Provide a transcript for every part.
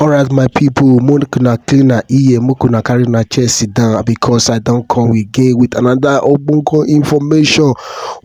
Alright, my people, Mokuna clean her ear, Mokuna carry na chest sit down because I don't come again with another Obunko information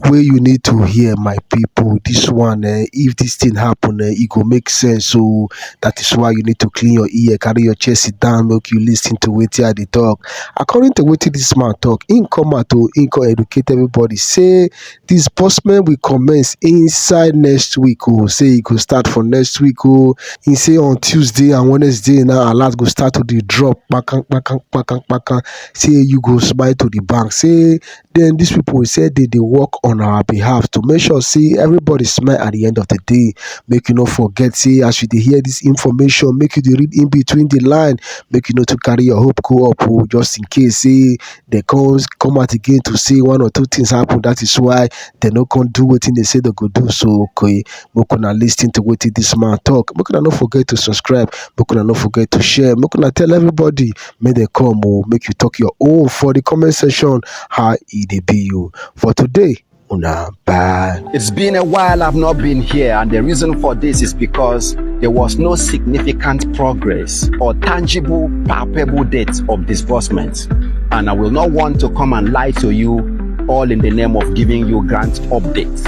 where you need to hear, my people. This one, if this thing happen, it go make sense. So that is why you need to clean your ear, carry your chest sit down, make you listen to what they talk. According to what this man talk, in come to educate everybody. Say disbursement will commence inside next week. Oh, say it could start for next week. Oh, he say on Tuesday and Wednesday now alert go start to the drop kpakang. Say you go smile to the bank. Say then these people say they work on our behalf to make sure say everybody smile at the end of the day. Make you not forget, say as you dey hear this information, make you dey read in between the line, make you not to carry your hope go up, oh, just in case say they come out again to say one or two things happen. That is why they no can do what they say they go do. So okay, we gonna listen to what this man talk. We gonna not forget to subscribe. We gonna not forget to share. We gonna tell everybody, may they come or make you talk your own for the comment section. How it be you for today? Una bye. It's been a while I've not been here, and the reason for this is because there was no significant progress or tangible, palpable date of disbursement. And I will not want to come and lie to you all in the name of giving you grant updates.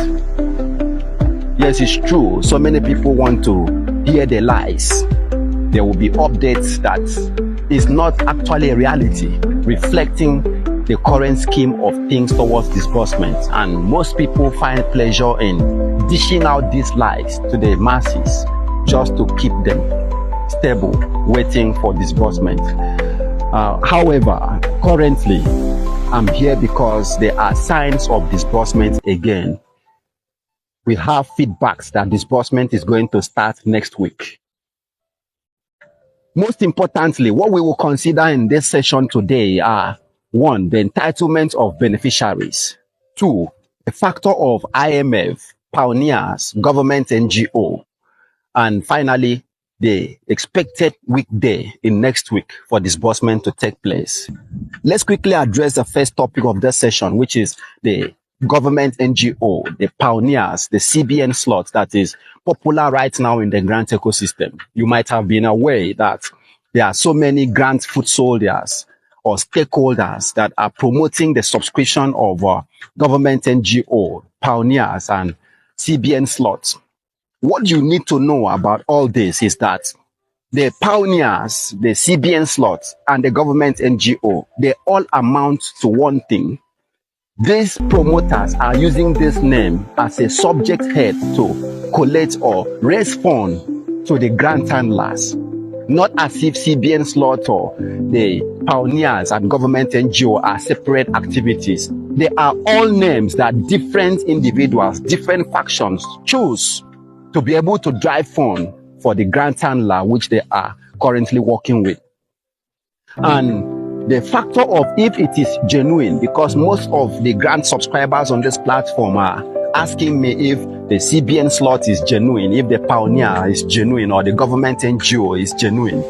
Yes, it's true. So many people want to hear the lies. There will be updates that is not actually a reality, reflecting the current scheme of things towards disbursement. And most people find pleasure in dishing out these lies to the masses just to keep them stable, waiting for disbursement. However, currently, I'm here because there are signs of disbursement again. We have feedbacks that disbursement is going to start next week. Most importantly, what we will consider in this session today are: 1, the entitlement of beneficiaries; 2, the factor of IMF, pioneers, government NGO; and finally, the expected weekday in next week for disbursement to take place. Let's quickly address the first topic of this session, which is the government NGO, the pioneers, the CBN slot that is popular right now in the grant ecosystem. You might have been aware that there are so many grant foot soldiers or stakeholders that are promoting the subscription of government NGO, pioneers, and CBN slots. What you need to know about all this is that the pioneers, the CBN slots, and the government NGO, they all amount to one thing. These promoters are using this name as a subject head to collect or raise funds to the grant handlers, not as if CBN slot or the pioneers and government NGO are separate activities. They are all names that different individuals, different factions choose to be able to drive funds for the grant handler which they are currently working with. And the factor of if it is genuine, because most of the grant subscribers on this platform are asking me if the CBN slot is genuine, if the pioneer is genuine, or the government NGO is genuine.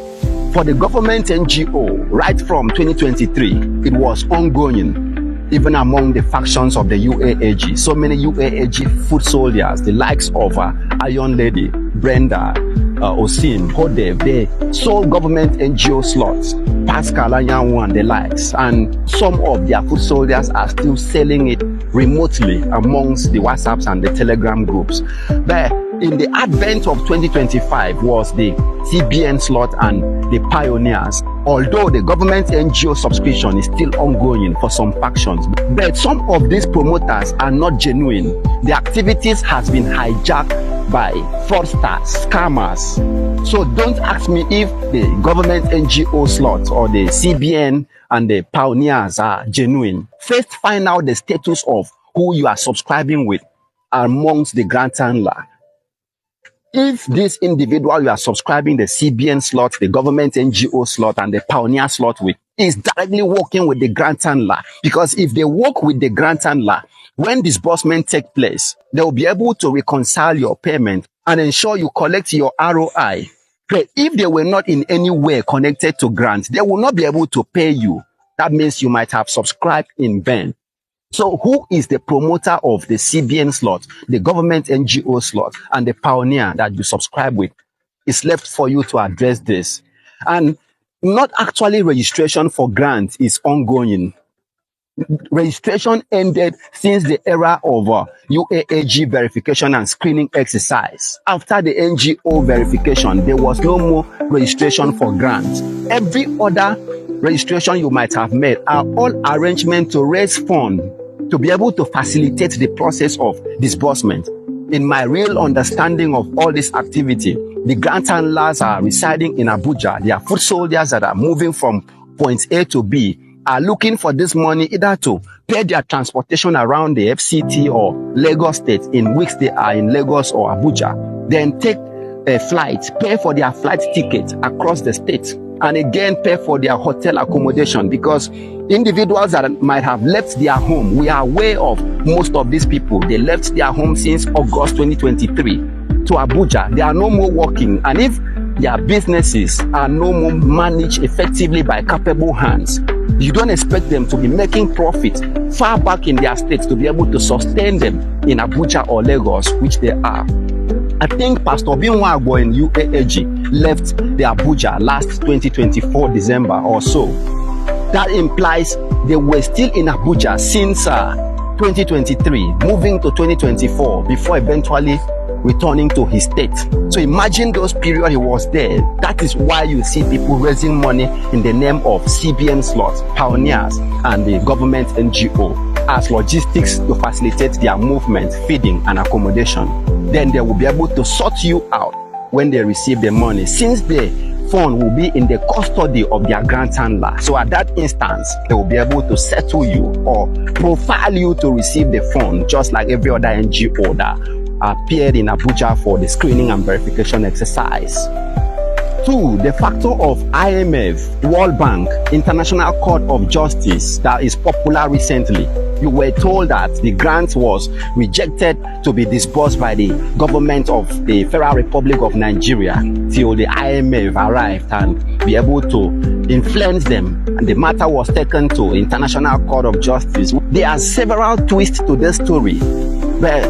For the government NGO, right from 2023, it was ongoing, even among the factions of the UAAG. So many UAAG foot soldiers, the likes of Iron Lady, Brenda, Osim, Hodev, they sold government NGO slots, Pascal Anyanwu and the likes, and some of their foot soldiers are still selling it remotely amongst the WhatsApps and the Telegram groups. But in the advent of 2025 was the CBN slot and the pioneers, although the government NGO subscription is still ongoing for some factions. But some of these promoters are not genuine. The activities has been hijacked by fraudsters, scammers. So don't ask me if the government NGO slots or the CBN and the pioneers are genuine. First, find out the status of who you are subscribing with amongst the grant handler. If this individual you are subscribing the CBN slot, the government NGO slot, and the pioneer slot with is directly working with the grant handler, because if they work with the grant handler, when disbursement takes place, they will be able to reconcile your payment and ensure you collect your ROI. But if they were not in any way connected to grant, they will not be able to pay you. That means you might have subscribed in vain. So who is the promoter of the CBN slot, the government NGO slot, and the pioneer that you subscribe with? is left for you to address this. And not actually registration for grants is ongoing. Registration ended since the era of UAAG verification and screening exercise. After the NGO verification, there was no more registration for grants. Every other registration you might have made are all arrangements to raise funds to be able to facilitate the process of disbursement. In my real understanding of all this activity, the grant handlers are residing in Abuja. They are foot soldiers that are moving from point A to B, are looking for this money either to pay their transportation around the FCT or Lagos State in weeks they are in Lagos or Abuja, then take a flight, pay for their flight ticket across the state, and again pay for their hotel accommodation, because individuals that might have left their home, we are aware of most of these people, they left their home since August 2023 to Abuja. They are no more working, and if their businesses are no more managed effectively by capable hands, you don't expect them to be making profit far back in their states to be able to sustain them in Abuja or Lagos, which they are. I think Pastor Binwagbo in UAAG left the Abuja last 2024 December or so. That implies they were still in Abuja since 2023, moving to 2024 before eventually returning to his state. So imagine those periods he was there. That is why you see people raising money in the name of CBN slots, pioneers, and the government NGO as logistics to facilitate their movement, feeding, and accommodation. Then they will be able to sort you out when they receive the money, since the fund will be in the custody of their grant handler. So at that instance, they will be able to settle you or profile you to receive the fund, just like every other NGO that appeared in Abuja for the screening and verification exercise. 2, the factor of IMF, World Bank, International Court of Justice that is popular recently. You were told that the grant was rejected to be disbursed by the government of the Federal Republic of Nigeria till the IMF arrived and be able to influence them, and the matter was taken to International Court of Justice. There are several twists to this story, but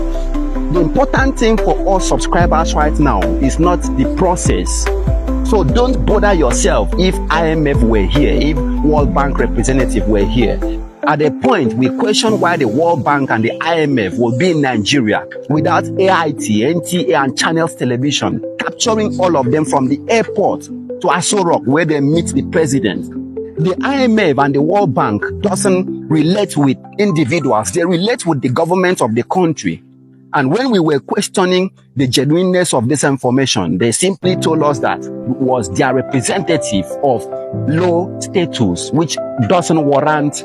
the important thing for us subscribers right now is not the process. So don't bother yourself if IMF were here, if World Bank representative were here. At a point, we question why the World Bank and the IMF will be in Nigeria without AIT, NTA, and Channels Television capturing all of them from the airport to Aso Rock where they meet the president. The IMF and the World Bank doesn't relate with individuals, they relate with the government of the country. And when we were questioning the genuineness of this information, they simply told us that it was their representative of low status, which doesn't warrant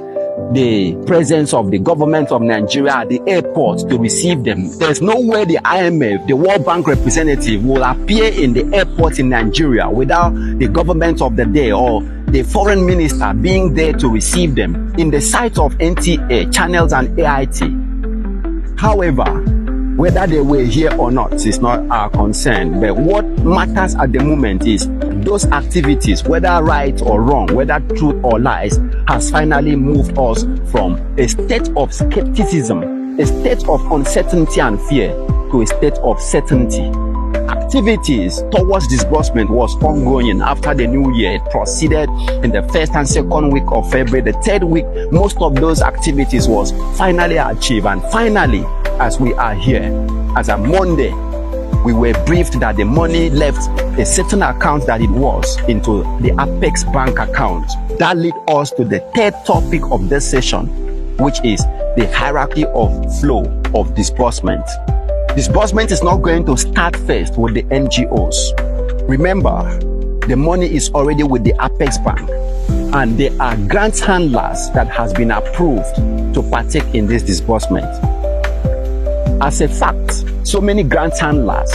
the presence of the government of Nigeria at the airport to receive them. There's no way the IMF, the World Bank representative, will appear in the airport in Nigeria without the government of the day or the foreign minister being there to receive them in the sight of NTA, Channels, and AIT. However, whether they were here or not is not our concern, but what matters at the moment is those activities, whether right or wrong, whether truth or lies, has finally moved us from a state of skepticism, a state of uncertainty and fear, to a state of certainty. Activities towards disbursement was ongoing after the new year. It proceeded in the first and second week of February. The third week, most of those activities was finally achieved, and finally, as we are here, as a Monday, we were briefed that the money left a certain account that it was into the Apex Bank account. That led us to the third topic of this session, which is the hierarchy of flow of disbursement. Disbursement is not going to start first with the NGOs. Remember, the money is already with the Apex Bank, and there are grant handlers that has been approved to partake in this disbursement. As a fact, so many grant handlers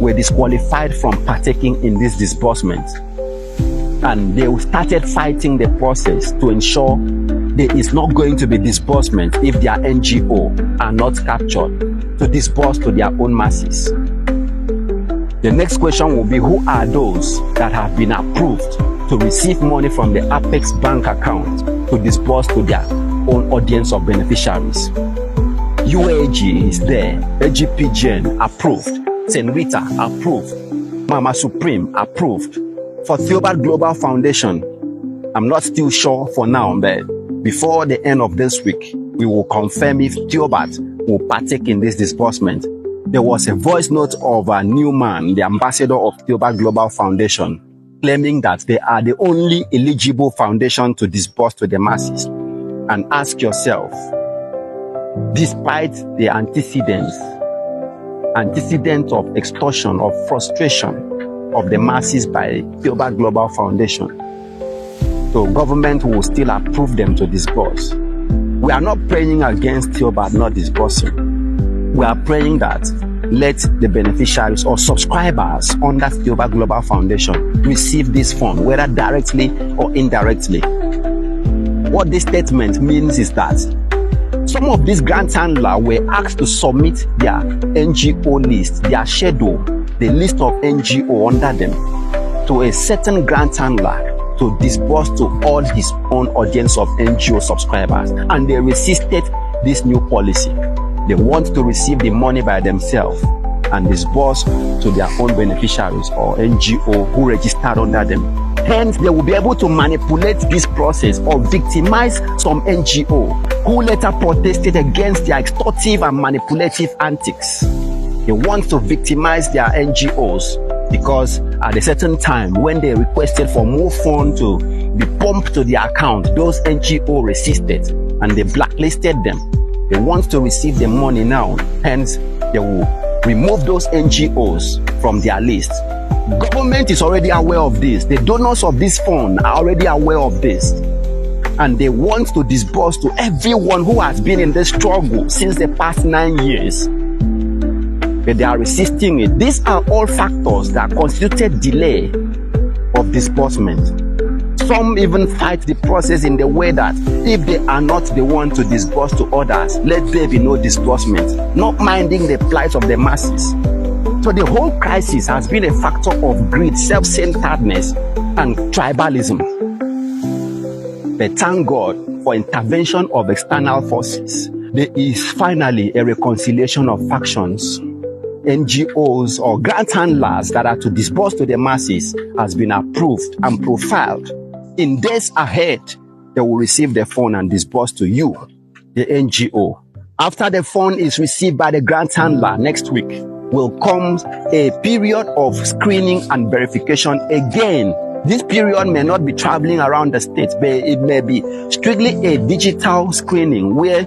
were disqualified from partaking in this disbursement, and they started fighting the process to ensure there is not going to be disbursement if their NGO are not captured to disburse to their own masses. The next question will be, who are those that have been approved to receive money from the Apex Bank account to disburse to their own audience of beneficiaries? UAAG is there, AGPGN approved, Senrita approved, Mama Supreme approved. For Theobarth Global Foundation, I'm not still sure for now, but before the end of this week, we will confirm if Theobarth will partake in this disbursement. There was a voice note of a new man, the ambassador of Theobarth Global Foundation, claiming that they are the only eligible foundation to disburse to the masses. And ask yourself, despite the antecedent of extortion, of frustration of the masses by Theobarth Global Foundation, so government will still approve them to disburse. We are not praying against Theobarth not disbursing. We are praying that let the beneficiaries or subscribers under Theobarth Global Foundation receive this fund, whether directly or indirectly. What this statement means is that some of these grant handlers were asked to submit their NGO list, their schedule, the list of NGO under them, to a certain grant handler to disburse to all his own audience of NGO subscribers. And they resisted this new policy. They want to receive the money by themselves and disburse to their own beneficiaries or NGO who registered under them. Hence, they will be able to manipulate this process or victimize some NGO who later protested against their extortive and manipulative antics. They want to victimize their NGOs because at a certain time when they requested for more funds to be pumped to their account, those NGO resisted and they blacklisted them. They want to receive the money now. Hence, they will remove those NGOs from their list. Government is already aware of this. The donors of this fund are already aware of this. And they want to disburse to everyone who has been in this struggle since the past 9 years. But they are resisting it. These are all factors that constituted delay of disbursement. Some even fight the process in the way that if they are not the one to disburse to others, let there be no disbursement, not minding the plight of the masses. So the whole crisis has been a factor of greed, self-centeredness, and tribalism. But thank God for intervention of external forces. There is finally a reconciliation of factions. NGOs or grant handlers that are to disburse to the masses has been approved and profiled. In days ahead, they will receive the fund and disburse to you, the NGO. After the fund is received by the grant handler next week, will come a period of screening and verification again. This period may not be traveling around the state, but it may be strictly a digital screening where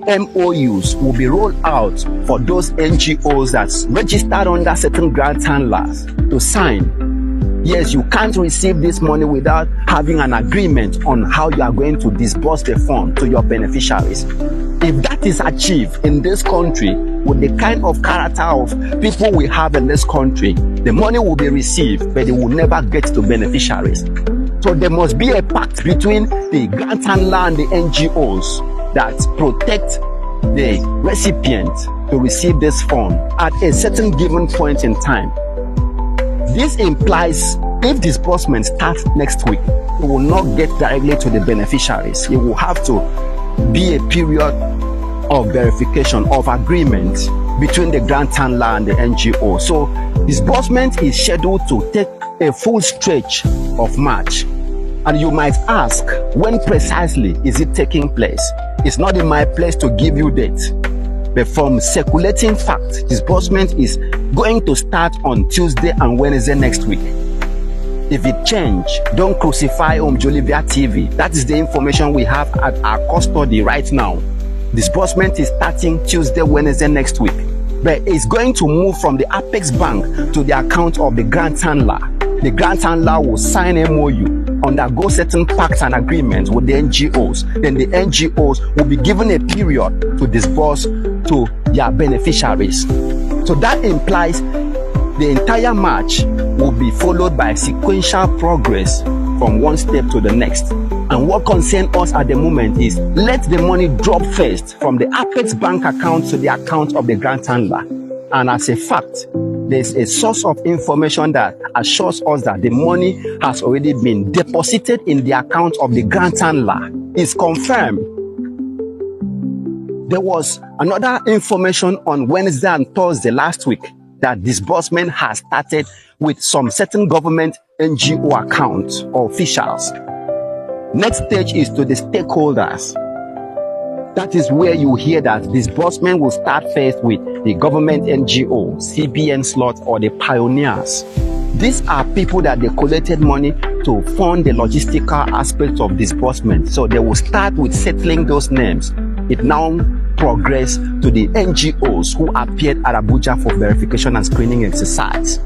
MOUs will be rolled out for those NGOs that's registered under certain grant handlers to sign. Yes, you can't receive this money without having an agreement on how you are going to disburse the fund to your beneficiaries. If that is achieved in this country, with the kind of character of people we have in this country, the money will be received, but it will never get to beneficiaries. So there must be a pact between the grant handler and the NGOs that protect the recipient to receive this fund at a certain given point in time. This implies if disbursement starts next week, it will not get directly to the beneficiaries. It will have to be a period of verification, of agreement between the grant handler and the NGO. So disbursement is scheduled to take a full stretch of March. And you might ask, when precisely is it taking place? It's not in my place to give you date. But from circulating fact, disbursement is going to start on Tuesday and Wednesday next week. If it change, don't crucify Jolivia TV. That is the information we have at our custody right now. Disbursement is starting Tuesday, Wednesday next week. But it's going to move from the Apex Bank to the account of the grant handler. The grant handler will sign MOU, undergo certain pacts and agreements with the NGOs. Then the NGOs will be given a period to disburse to their beneficiaries. So that implies the entire March will be followed by sequential progress from one step to the next. And what concerns us at the moment is let the money drop first from the Apex Bank account to the account of the grant handler. And as a fact, there's a source of information that assures us that the money has already been deposited in the account of the grant handler. It's confirmed. There was another information on Wednesday and Thursday last week that disbursement has started with some certain government NGO accounts or officials. Next stage is to the stakeholders. That is where you hear that disbursement will start first with the government NGO, CBN slot, or the pioneers. These are people that they collected money to fund the logistical aspects of disbursement. So they will start with settling those names. It now progress to the NGOs who appeared at Abuja for verification and screening exercise.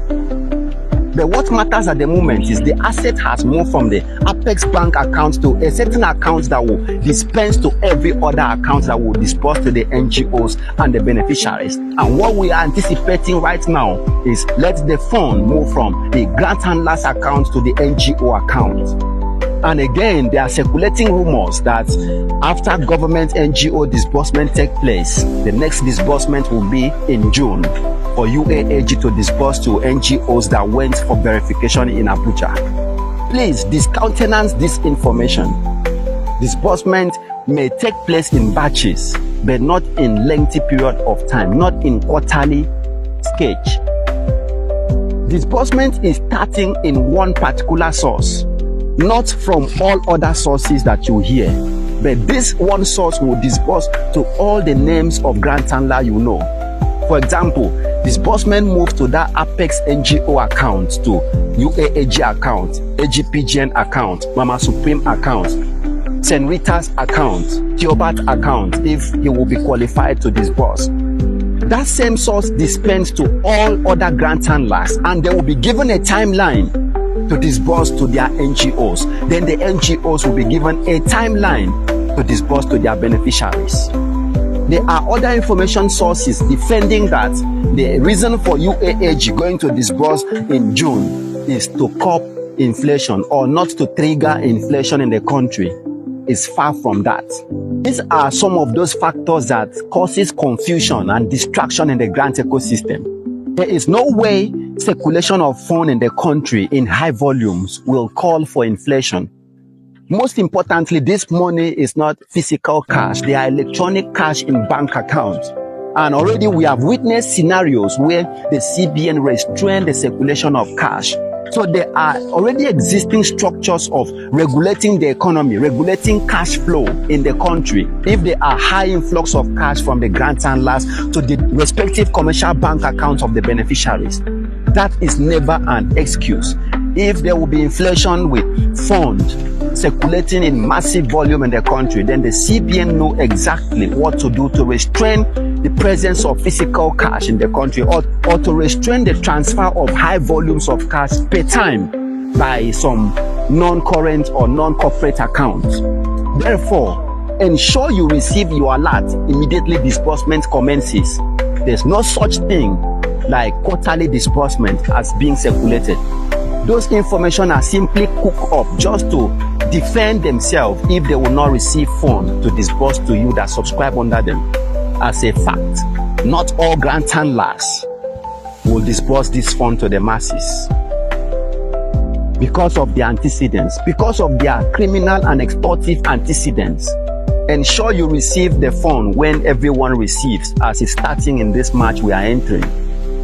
But what matters at the moment is the asset has moved from the Apex Bank account to a certain account that will dispense to every other account that will disperse to the NGOs and the beneficiaries. And what we are anticipating right now is let the fund move from the grant handlers account to the NGO account. And again, they are circulating rumors that after government NGO disbursement take place, the next disbursement will be in June for UAAG to disburse to NGOs that went for verification in Abuja. Please discountenance this information. Disbursement may take place in batches, but not in lengthy period of time, not in quarterly sketch. Disbursement is starting in one particular source, not from all other sources that you hear, but this one source will disburse to all the names of grant handler you know. For example, disbursement moves to that Apex NGO account to UAAG account, AGPGN account, Mama Supreme account, St. Rita's account, Theobarth account, if he will be qualified to disburse. That same source dispense to all other grant handlers, and they will be given a timeline to disburse to their NGOs. Then the NGOs will be given a timeline to disburse to their beneficiaries. There are other information sources defending that the reason for UAAG going to disburse in June is to curb inflation or not to trigger inflation in the country. Is far from that. These are some of those factors that causes confusion and distraction in the grant ecosystem. There is no way circulation of funds in the country in high volumes will call for inflation. Most importantly, this money is not physical cash. They are electronic cash in bank accounts. And already we have witnessed scenarios where the CBN restrained the circulation of cash. So there are already existing structures of regulating the economy, regulating cash flow in the country. If there are high influx of cash from the grant handlers to the respective commercial bank accounts of the beneficiaries, that is never an excuse. If there will be inflation with funds circulating in massive volume in the country, then the CBN know exactly what to do to restrain the presence of physical cash in the country, or to restrain the transfer of high volumes of cash per time by some non-current or non-corporate accounts. Therefore, ensure you receive your alert immediately disbursement commences. There's no such thing like quarterly disbursement as being circulated. Those information are simply cooked up just to defend themselves if they will not receive funds to disburse to you that subscribe under them. As a fact, not all grant handlers will disburse this fund to the masses because of their antecedents, because of their criminal and extortive antecedents. Ensure you receive the fund when everyone receives, as it's starting in this March we are entering.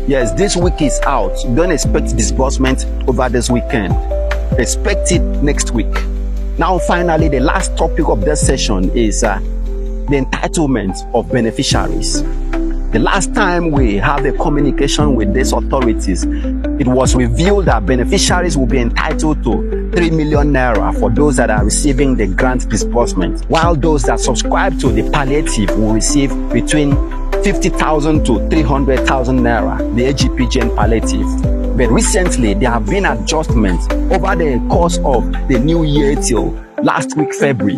Yes, this week is out. Don't expect disbursement over this weekend. Expect it next week. Now, finally, the last topic of this session is the entitlement of beneficiaries. The last time we had a communication with these authorities, it was revealed that beneficiaries will be entitled to 3 million naira for those that are receiving the grant disbursement, while those that subscribe to the palliative will receive between 50,000 to 300,000 naira, the AGPGN palliative. But recently, there have been adjustments over the course of the new year till last week, February.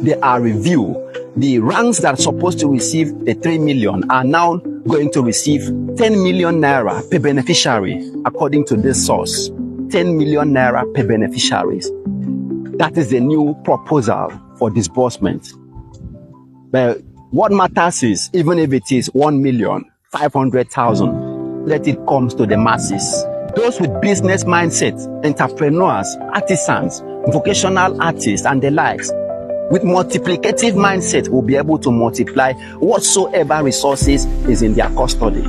They are reviewed. The ranks that are supposed to receive the 3 million are now going to receive 10 million naira per beneficiary, according to this source. 10 million naira per beneficiaries. That is the new proposal for disbursement. But what matters is, even if it is 1,500,000, let it come to the masses. Those with business mindset, entrepreneurs, artisans, vocational artists, and the likes, with multiplicative mindset, will be able to multiply whatsoever resources is in their custody.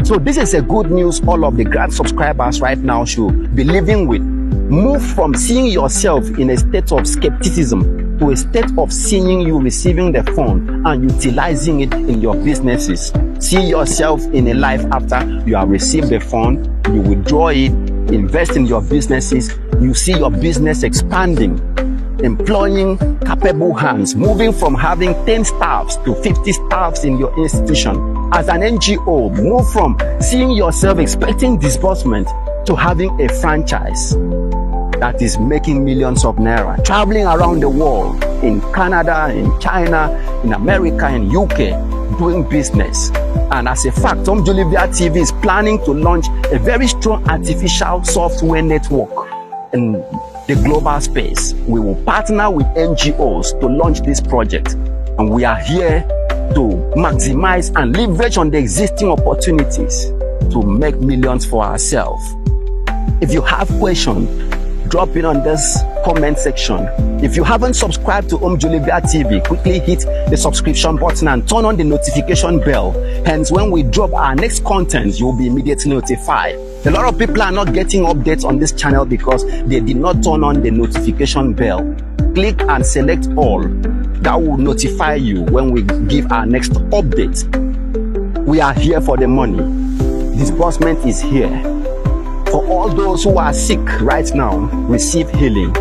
So this is a good news all of the grand subscribers right now should be living with. Move from seeing yourself in a state of skepticism to a state of seeing you receiving the fund and utilizing it in your businesses. See yourself in a life after you have received the fund, you withdraw it, invest in your businesses, you see your business expanding, employing capable hands, moving from having 10 staffs to 50 staffs in your institution. As an NGO, move from seeing yourself expecting disbursement to having a franchise that is making millions of naira, traveling around the world, in Canada, in China, in America, in UK, doing business. And as a fact, Olivia TV is planning to launch a very strong artificial software network in the global space. We will partner with NGOs to launch this project, and we are here to maximize and leverage on the existing opportunities to make millions for ourselves. If you have questions, drop it on this comment section. If you haven't subscribed to Olivia TV, quickly hit the subscription button and turn on the notification bell. Hence, when we drop our next content, you'll be immediately notified. A lot of people are not getting updates on this channel because they did not turn on the notification bell. Click and select all. That will notify you when we give our next update. We are here for the money. Disbursement is here. For all those who are sick right now, receive healing.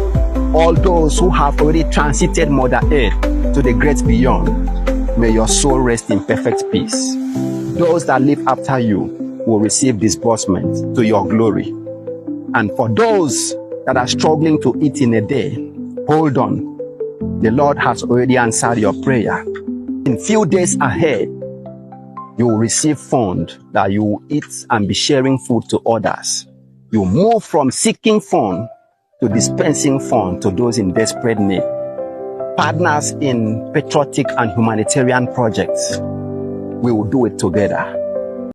All those who have already transited Mother Earth to the great beyond, may your soul rest in perfect peace. Those that live after you will receive disbursement to your glory. And for those that are struggling to eat in a day, hold on. The Lord has already answered your prayer. In few days ahead, you will receive fund that you will eat and be sharing food to others. You move from seeking fund to dispensing fund to those in desperate need. Partners in patriotic and humanitarian projects. We will do it together.